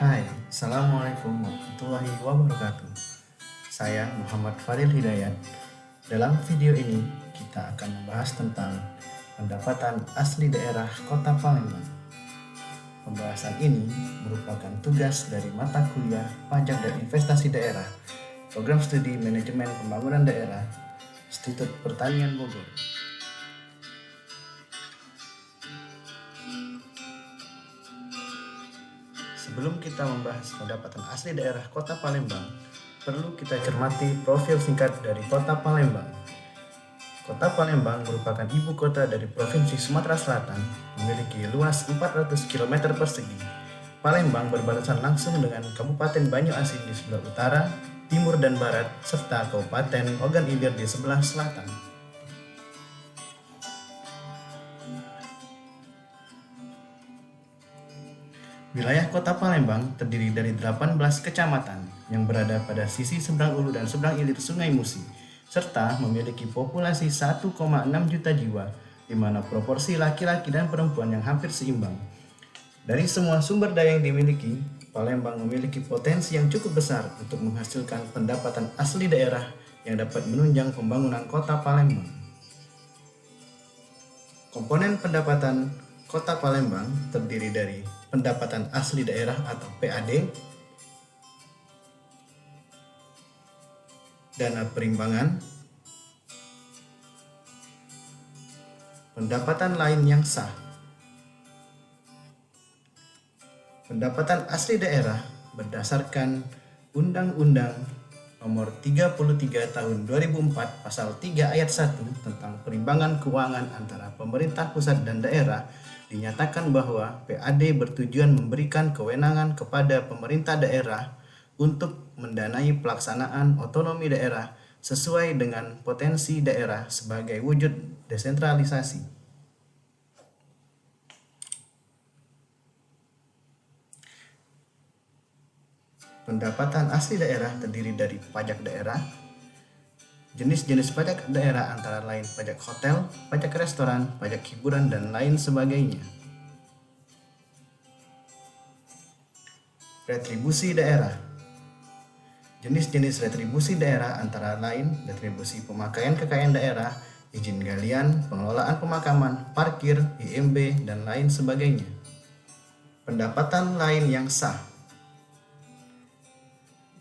Hai, Assalamualaikum warahmatullahi wabarakatuh. Saya Muhammad Fadil Hidayat. Dalam video ini, kita akan membahas tentang pendapatan asli daerah Kota Palembang. Pembahasan ini merupakan tugas dari mata kuliah Pajak dan Investasi Daerah, Program Studi Manajemen Pembangunan Daerah, Institut Pertanian Bogor. Sebelum kita membahas pendapatan asli daerah Kota Palembang, perlu kita cermati profil singkat dari Kota Palembang. Kota Palembang merupakan ibu kota dari Provinsi Sumatera Selatan, memiliki luas 400 km persegi. Palembang berbatasan langsung dengan Kabupaten Banyuasin di sebelah utara, timur dan barat, serta Kabupaten Ogan Ilir di sebelah selatan. Wilayah Kota Palembang terdiri dari 18 kecamatan yang berada pada sisi seberang ulu dan seberang ilir Sungai Musi, serta memiliki populasi 1,6 juta jiwa, di mana proporsi laki-laki dan perempuan yang hampir seimbang. Dari semua sumber daya yang dimiliki, Palembang memiliki potensi yang cukup besar untuk menghasilkan pendapatan asli daerah yang dapat menunjang pembangunan Kota Palembang. Komponen pendapatan Kota Palembang terdiri dari pendapatan asli daerah atau PAD, dana perimbangan, pendapatan lain yang sah. Pendapatan asli daerah berdasarkan Undang-Undang Nomor 33 Tahun 2004 Pasal 3 Ayat 1 tentang perimbangan keuangan antara pemerintah pusat dan daerah, dinyatakan bahwa PAD bertujuan memberikan kewenangan kepada pemerintah daerah untuk mendanai pelaksanaan otonomi daerah sesuai dengan potensi daerah sebagai wujud desentralisasi. Pendapatan asli daerah terdiri dari pajak daerah. Jenis-jenis pajak daerah antara lain pajak hotel, pajak restoran, pajak hiburan, dan lain sebagainya. Retribusi daerah. Jenis-jenis retribusi daerah antara lain retribusi pemakaian kekayaan daerah, izin galian, pengelolaan pemakaman, parkir, IMB, dan lain sebagainya. Pendapatan lain yang sah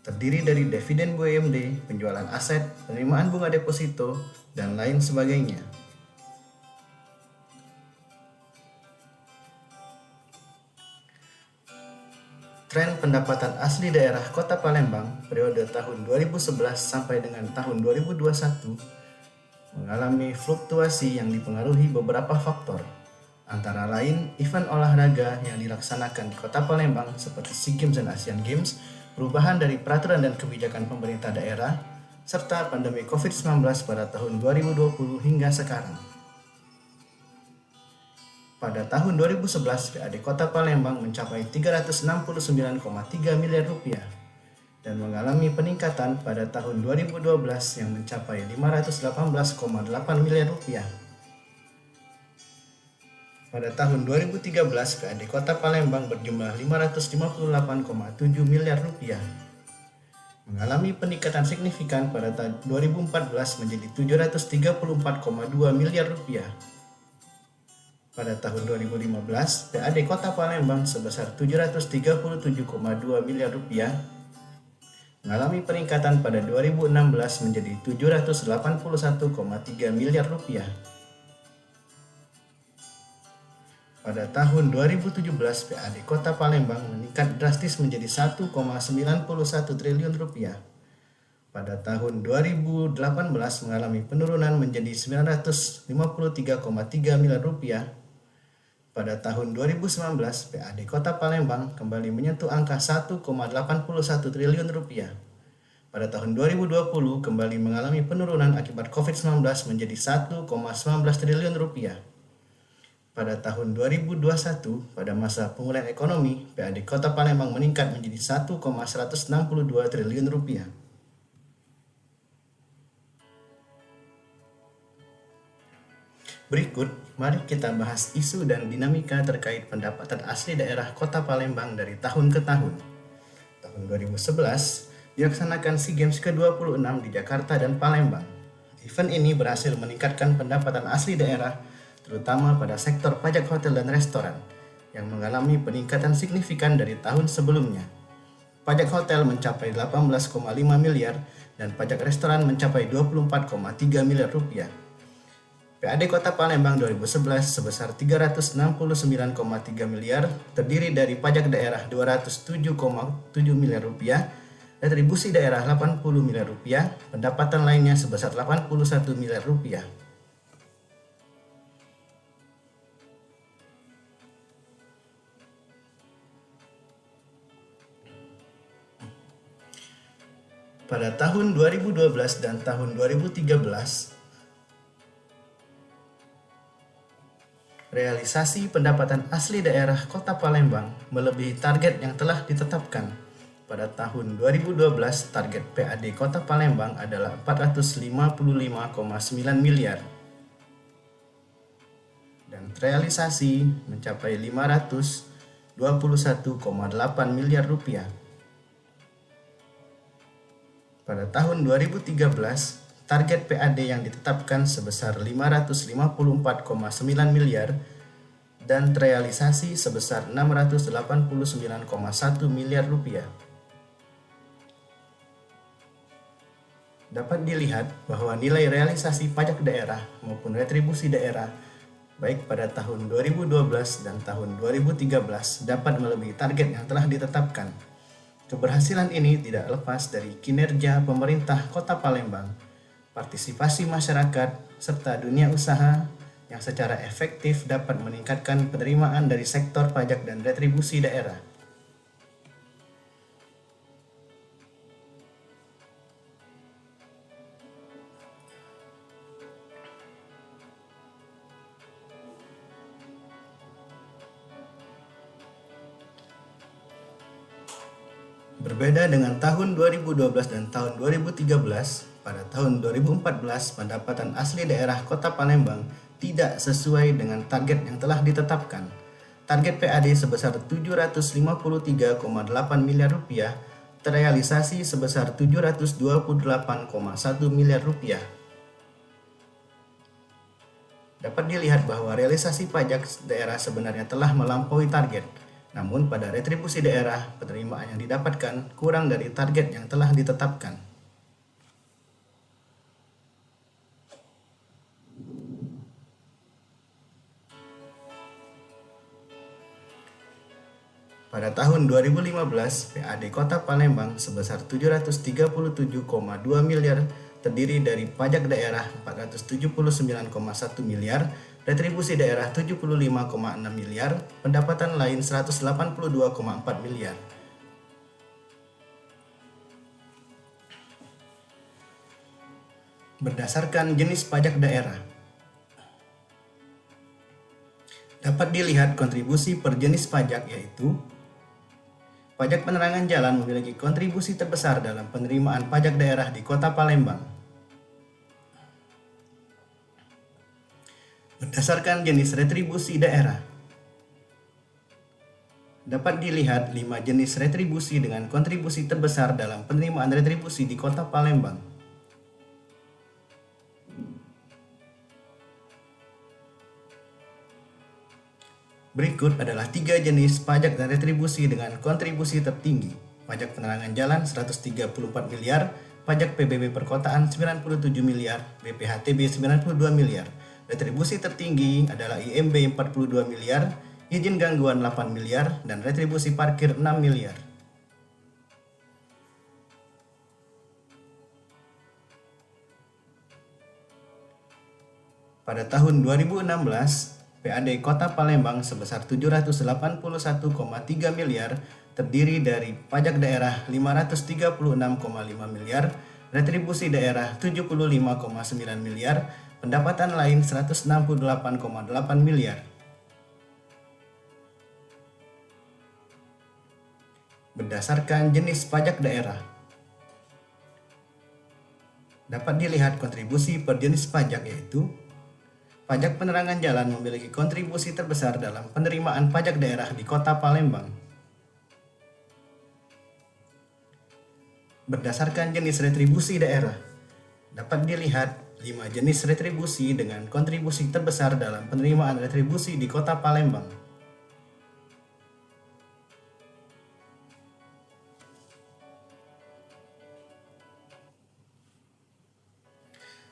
terdiri dari dividen BUMD, penjualan aset, penerimaan bunga deposito, dan lain sebagainya. Tren pendapatan asli daerah Kota Palembang periode tahun 2011 sampai dengan tahun 2021 mengalami fluktuasi yang dipengaruhi beberapa faktor, antara lain event olahraga yang dilaksanakan di Kota Palembang seperti SEA Games dan Asian Games, perubahan dari peraturan dan kebijakan pemerintah daerah, serta pandemi COVID-19 pada tahun 2020 hingga sekarang. Pada tahun 2011, PAD Kota Palembang mencapai 369,3 miliar rupiah dan mengalami peningkatan pada tahun 2012 yang mencapai 518,8 miliar rupiah. Pada tahun 2013, PAD Kota Palembang berjumlah 558,7 miliar rupiah, mengalami peningkatan signifikan pada tahun 2014 menjadi 734,2 miliar rupiah. Pada tahun 2015, PAD Kota Palembang sebesar 737,2 miliar rupiah, mengalami peningkatan pada 2016 menjadi 781,3 miliar rupiah. Pada tahun 2017, PAD Kota Palembang meningkat drastis menjadi 1,91 triliun rupiah. Pada tahun 2018 mengalami penurunan menjadi 953,3 miliar rupiah. Pada tahun 2019, PAD Kota Palembang kembali menyentuh angka 1,81 triliun rupiah. Pada tahun 2020 kembali mengalami penurunan akibat COVID-19 menjadi 1,19 triliun rupiah. Pada tahun 2021, pada masa pemulihan ekonomi, PAD Kota Palembang meningkat menjadi 1,162 triliun rupiah. Berikut, mari kita bahas isu dan dinamika terkait pendapatan asli daerah Kota Palembang dari tahun ke tahun. tahun 2011 dilaksanakan SEA Games ke-26 di Jakarta dan Palembang. Event ini berhasil meningkatkan pendapatan asli daerah, terutama pada sektor pajak hotel dan restoran, yang mengalami peningkatan signifikan dari tahun sebelumnya. Pajak hotel mencapai 18,5 miliar dan pajak restoran mencapai 24,3 miliar rupiah. PAD Kota Palembang 2011 sebesar 369,3 miliar, terdiri dari pajak daerah 207,7 miliar rupiah, retribusi daerah 80 miliar rupiah, pendapatan lainnya sebesar 81 miliar rupiah. Pada tahun 2012 dan tahun 2013, realisasi pendapatan asli daerah Kota Palembang melebihi target yang telah ditetapkan. Pada tahun 2012, target PAD Kota Palembang adalah 455,9 miliar dan realisasi mencapai 521,8 miliar rupiah. Pada tahun 2013, target PAD yang ditetapkan sebesar 554,9 miliar dan terrealisasi sebesar 689,1 miliar rupiah. Dapat dilihat bahwa nilai realisasi pajak daerah maupun retribusi daerah baik pada tahun 2012 dan tahun 2013 dapat melebihi target yang telah ditetapkan. Keberhasilan ini tidak lepas dari kinerja pemerintah Kota Palembang, partisipasi masyarakat, serta dunia usaha yang secara efektif dapat meningkatkan penerimaan dari sektor pajak dan retribusi daerah. Berbeda dengan tahun 2012 dan tahun 2013, pada tahun 2014 pendapatan asli daerah Kota Palembang tidak sesuai dengan target yang telah ditetapkan. Target PAD sebesar 753,8 miliar rupiah terrealisasi sebesar 728,1 miliar rupiah. Dapat dilihat bahwa realisasi pajak daerah sebenarnya telah melampaui target. Namun pada retribusi daerah, penerimaan yang didapatkan kurang dari target yang telah ditetapkan. Pada tahun 2015, PAD Kota Palembang sebesar 737,2 miliar terdiri dari pajak daerah 479,1 miliar, retribusi daerah 75,6 miliar, pendapatan lain 182,4 miliar. Berdasarkan jenis pajak daerah, dapat dilihat kontribusi per jenis pajak, yaitu pajak penerangan jalan memiliki kontribusi terbesar dalam penerimaan pajak daerah di Kota Palembang. Berdasarkan jenis retribusi daerah, dapat dilihat 5 jenis retribusi dengan kontribusi terbesar dalam penerimaan retribusi di Kota Palembang. Berikut adalah 3 jenis pajak dan retribusi dengan kontribusi tertinggi. Pajak penerangan jalan 134 miliar, pajak PBB perkotaan 97 miliar, BPHTB 92 miliar. Retribusi tertinggi adalah IMB 42 miliar, izin gangguan 8 miliar, dan retribusi parkir 6 miliar. Pada tahun 2016, PAD Kota Palembang sebesar 781,3 miliar terdiri dari pajak daerah 536,5 miliar, retribusi daerah 75,9 miliar, pendapatan lain 168,8 miliar. Berdasarkan jenis pajak daerah, dapat dilihat kontribusi per jenis pajak, yaitu pajak penerangan jalan memiliki kontribusi terbesar dalam penerimaan pajak daerah di Kota Palembang. Berdasarkan jenis retribusi daerah, dapat dilihat 5 jenis retribusi dengan kontribusi terbesar dalam penerimaan retribusi di Kota Palembang.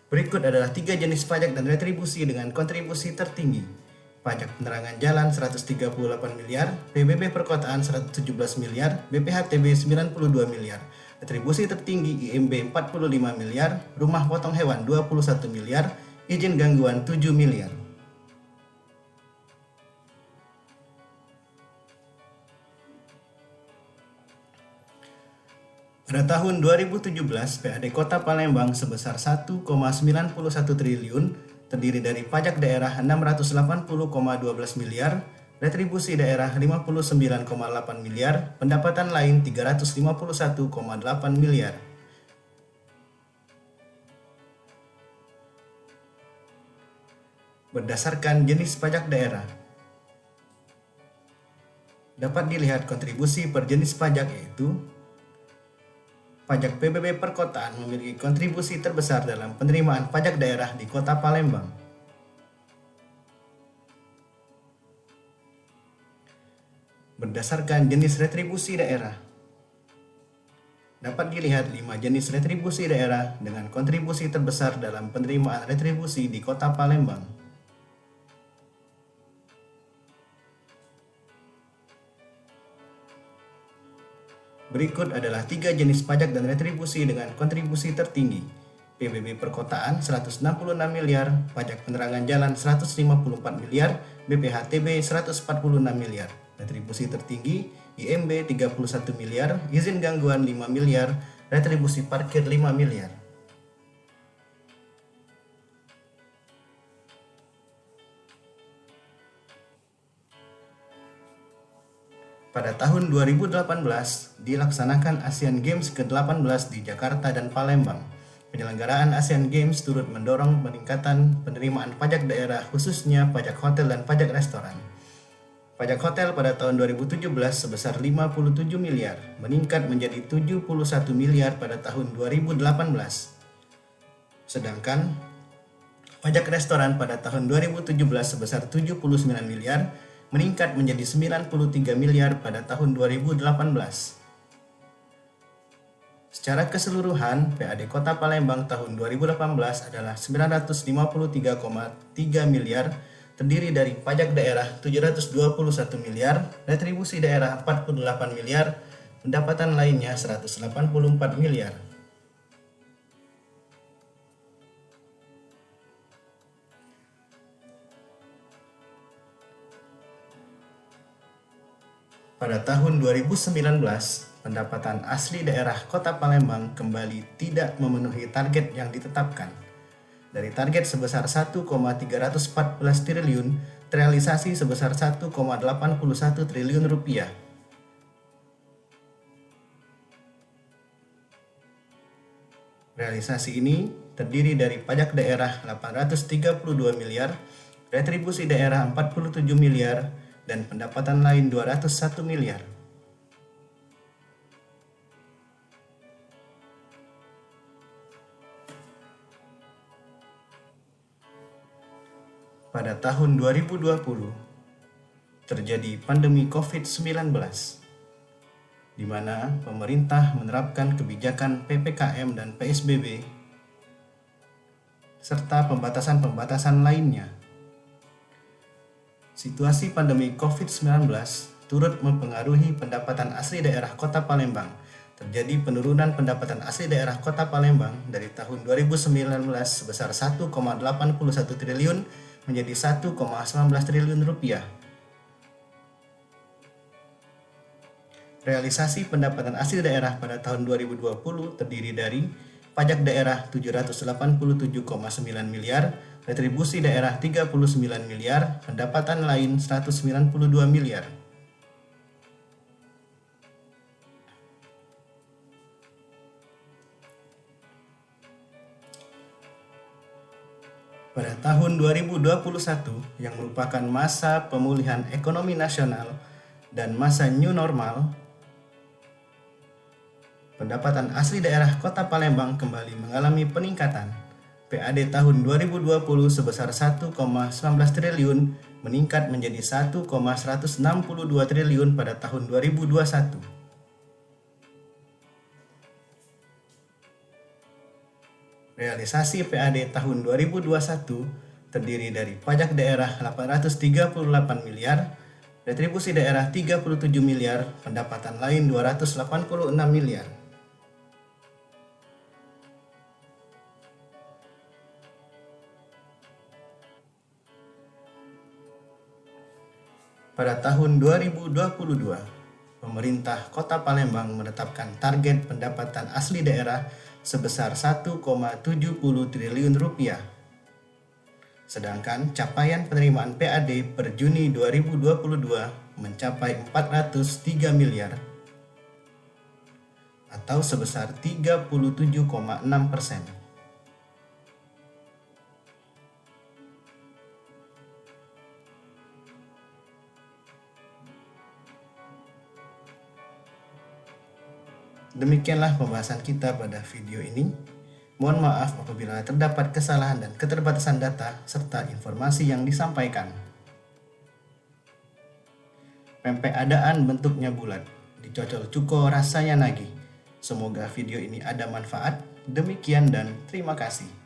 Berikut adalah 3 jenis pajak dan retribusi dengan kontribusi tertinggi. Pajak penerangan jalan 138 miliar, PBB perkotaan 117 miliar, BPHTB 92 miliar. Retribusi tertinggi IMB 45 miliar, rumah potong hewan 21 miliar, izin gangguan 7 miliar. Pada tahun 2017, PAD Kota Palembang sebesar 1,91 triliun, terdiri dari pajak daerah 680,12 miliar, retribusi daerah 59,8 miliar, pendapatan lain 351,8 miliar. Berdasarkan jenis pajak daerah, dapat dilihat kontribusi per jenis pajak yaitu pajak PBB perkotaan memiliki kontribusi terbesar dalam penerimaan pajak daerah di Kota Palembang. Berdasarkan jenis retribusi daerah, dapat dilihat 5 jenis retribusi daerah dengan kontribusi terbesar dalam penerimaan retribusi di Kota Palembang. Berikut adalah 3 jenis pajak dan retribusi dengan kontribusi tertinggi. PBB perkotaan 166 miliar, pajak penerangan jalan 154 miliar, BPHTB 146 miliar. Retribusi tertinggi IMB 31 miliar, izin gangguan 5 miliar, retribusi parkir 5 miliar. Pada tahun 2018 dilaksanakan ASEAN Games ke-18 di Jakarta dan Palembang. Penyelenggaraan ASEAN Games turut mendorong peningkatan penerimaan pajak daerah khususnya pajak hotel dan pajak restoran. Pajak hotel pada tahun 2017 sebesar 57 miliar, meningkat menjadi 71 miliar pada tahun 2018. Sedangkan pajak restoran pada tahun 2017 sebesar 79 miliar, meningkat menjadi 93 miliar pada tahun 2018. Secara keseluruhan, PAD Kota Palembang tahun 2018 adalah 953,3 miliar, terdiri dari pajak daerah 721 miliar, retribusi daerah 48 miliar, pendapatan lainnya 184 miliar. Pada tahun 2019, pendapatan asli daerah Kota Palembang kembali tidak memenuhi target yang ditetapkan. Dari target sebesar 1,314 triliun, terrealisasi sebesar 1,81 triliun rupiah. Realisasi ini terdiri dari pajak daerah 832 miliar, retribusi daerah 47 miliar, dan pendapatan lain 201 miliar. Pada tahun 2020, terjadi pandemi COVID-19, di mana pemerintah menerapkan kebijakan PPKM dan PSBB, serta pembatasan-pembatasan lainnya. Situasi pandemi COVID-19 turut mempengaruhi pendapatan asli daerah Kota Palembang. Terjadi penurunan pendapatan asli daerah Kota Palembang dari tahun 2019 sebesar 1,81 triliun menjadi 1,19 triliun rupiah. Realisasi pendapatan asli daerah pada tahun 2020 terdiri dari pajak daerah 787,9 miliar, retribusi daerah 39 miliar, pendapatan lain 192 miliar. Pada tahun 2021 yang merupakan masa pemulihan ekonomi nasional dan masa new normal, Pendapatan asli daerah Kota Palembang kembali mengalami peningkatan. PAD tahun 2020 sebesar 1,19 triliun meningkat menjadi 1,162 triliun pada tahun 2021. Realisasi PAD tahun 2021 terdiri dari pajak daerah 838 miliar, retribusi daerah 37 miliar, pendapatan lain 286 miliar. Pada tahun 2022, pemerintah Kota Palembang menetapkan target pendapatan asli daerah sebesar 1,70 triliun rupiah. Sedangkan capaian penerimaan PAD per Juni 2022 mencapai 403 miliar atau sebesar 37,6%. Demikianlah pembahasan kita pada video ini. Mohon maaf apabila terdapat kesalahan dan keterbatasan data serta informasi yang disampaikan. Pempek adaan bentuknya bulat, dicocol cuko rasanya nagih. Semoga video ini ada manfaat. Demikian dan terima kasih.